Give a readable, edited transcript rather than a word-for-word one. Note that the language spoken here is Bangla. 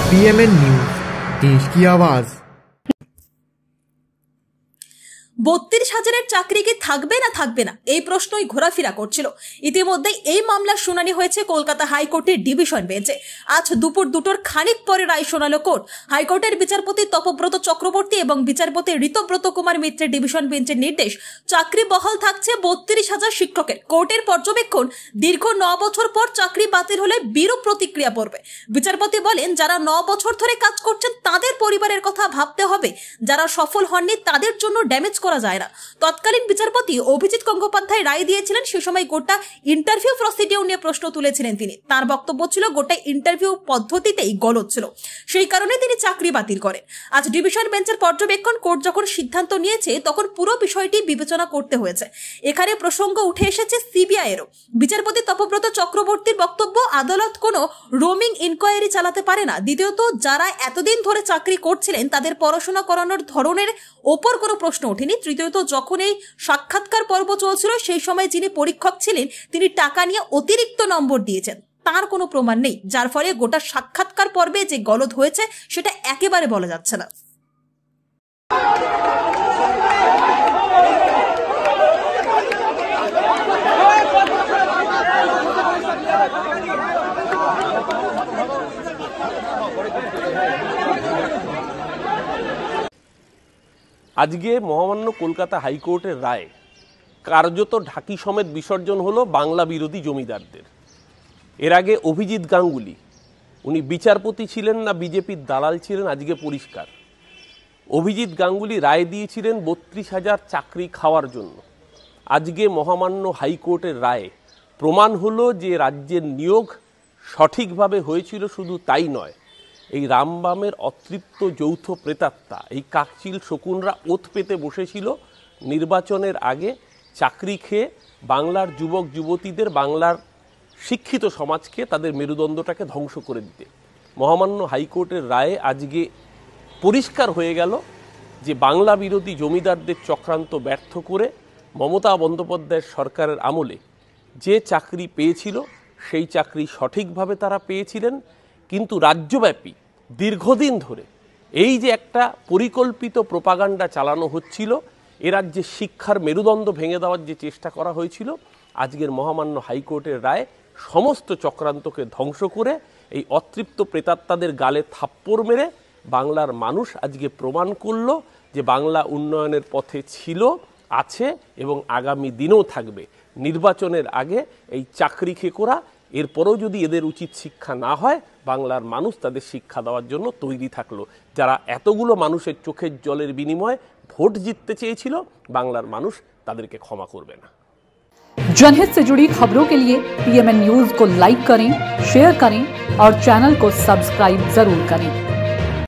PMN न्यूज, देश की आवाज। ৩২,০০০-এর চাকরি কি থাকবে না থাকবে না এই প্রশ্নই ঘোরাফেরা করছিল। ইতিমধ্যে এই মামলার শুনানি হয়েছে কলকাতা হাইকোর্টের ডিভিশন বেঞ্চে। আজ দুপুর ২টোর খানিক পরে রায় শোনালো কোর্ট। হাইকোর্টের বিচারপতি তপব্রত চক্রবর্তী এবং বিচারপতি ঋতব্রত কুমার মিত্রের ডিভিশন বেঞ্চের নির্দেশ, চাকরি বহাল থাকছে ৩২,০০০ শিক্ষকের। কোর্টের পর্যবেক্ষণ, দীর্ঘ ৯ বছর পর চাকরি বাতিল হলে বিরূপ প্রতিক্রিয়া পড়বে। বিচারপতি বলেন, যারা ৯ বছর ধরে কাজ করছেন তাদের পরিবারের কথা ভাবতে হবে, যারা সফল হননি তাদের জন্য ড্যামেজ করা যায় না। তৎকালীন বিচারপতি অভিজিৎ গঙ্গোপাধ্যায় রায় দিয়েছিলেন। সে সময় গোটা ইন্টারভিউ প্রসিডিউর নিয়ে প্রশ্ন তুলেছিলেন তিনি। তার বক্তব্য ছিল, গোটা ইন্টারভিউ পদ্ধতিতেই গলদ ছিল, সেই কারণে তিনি চাকরি বাতিল করেন। আজ ডিভিশন বেঞ্চের পর্যবেক্ষণ, কোর্ট যখন সিদ্ধান্ত নিয়েছে তখন পুরো বিষয়টি বিবেচনা করতে হয়েছে। এখানে প্রসঙ্গ উঠে এসেছে সিবিআইয়েরও। বিচারপতি তপব্রত চক্রবর্তীর বক্তব্য, আদালত কোনো রোমিং ইনকোয়ারি চালাতে পারে না। দ্বিতীয়ত, যারা এতদিন ধরে চাকরি করছিলেন তাদের পড়াশোনা করানোর ধরনের ওপর কোনো প্রশ্ন ওঠেনি। তৃতীয়ত, যখন এই সাক্ষাৎকার পর্ব চলছিল সেই সময় যিনি পরীক্ষক ছিলেন তিনি টাকা নিয়ে অতিরিক্ত নম্বর দিয়েছেন, তার কোনো প্রমাণ নেই, যার ফলে গোটা সাক্ষাৎকার পর্বে যে গলদ হয়েছে সেটা একেবারে বলা যাচ্ছে না। আজকে মহামান্য কলকাতা হাইকোর্টের রায়ে কার্যত ঢাকি সমেত বিসর্জন হলো বাংলা বিরোধী জমিদারদের। এর আগে অভিজিৎ গাঙ্গুলি, উনি বিচারপতি ছিলেন না বিজেপির দালাল ছিলেন আজকে পরিষ্কার। অভিজিৎ গাঙ্গুলি রায় দিয়েছিলেন ৩২,০০০ চাকরি খাওয়ার জন্য। আজকে মহামান্য হাইকোর্টের রায়ে প্রমাণ হলো যে রাজ্যের নিয়োগ সঠিকভাবে হয়েছিল। শুধু তাই নয়, এই রামবামের অতৃপ্ত যৌথ প্রেতাত্মা, এই কাকচিল শকুনরা ওত পেতে বসেছিল নির্বাচনের আগে চাকরি খেয়ে বাংলার যুবক যুবতীদের, বাংলার শিক্ষিত সমাজকে, তাদের মেরুদণ্ডটাকে ধ্বংস করে দিতে। মহামান্য হাইকোর্টের রায়ে আজকে পরিষ্কার হয়ে গেল যে বাংলা বিরোধী জমিদারদের চক্রান্ত ব্যর্থ করে মমতা বন্দ্যোপাধ্যায়ের সরকারের আমলে যে চাকরি পেয়েছিল সেই চাকরি সঠিকভাবে তারা পেয়েছিলেন। কিন্তু রাজ্যব্যাপী দীর্ঘদিন ধরে এই যে একটা পরিকল্পিত প্রোপাগান্ডা চালানো হচ্ছিল, এ রাজ্যে শিক্ষার মেরুদণ্ড ভেঙে দেওয়ার যে চেষ্টা করা হয়েছিল, আজকের মহামান্য হাইকোর্টের রায় সমস্ত চক্রান্তকে ধ্বংস করে এই অতৃপ্ত প্রেতাত্মাদের গালে থাপ্পড় মেরে বাংলার মানুষ আজকে প্রমাণ করল যে বাংলা উন্নয়নের পথে ছিল, আছে এবং আগামী দিনেও থাকবে। নির্বাচনের আগে এই চাকরি খেকোরা, এরপরেও যদি এদের উচিত শিক্ষা না হয়, বাংলার মানুষ তাদের শিক্ষা দেওয়ার জন্য তৈরি থাকলো। যারা এতগুলো মানুষের চোখের জলের বিনিময়ে ভোট জিততে চেয়েছিল, বাংলার মানুষ তাদেরকে ক্ষমা করবে না। जनहित से जुड़ी खबरों के लिए PMN न्यूज को लाइक करें, शेयर करें और चैनल को सब्सक्राइब जरूर करें।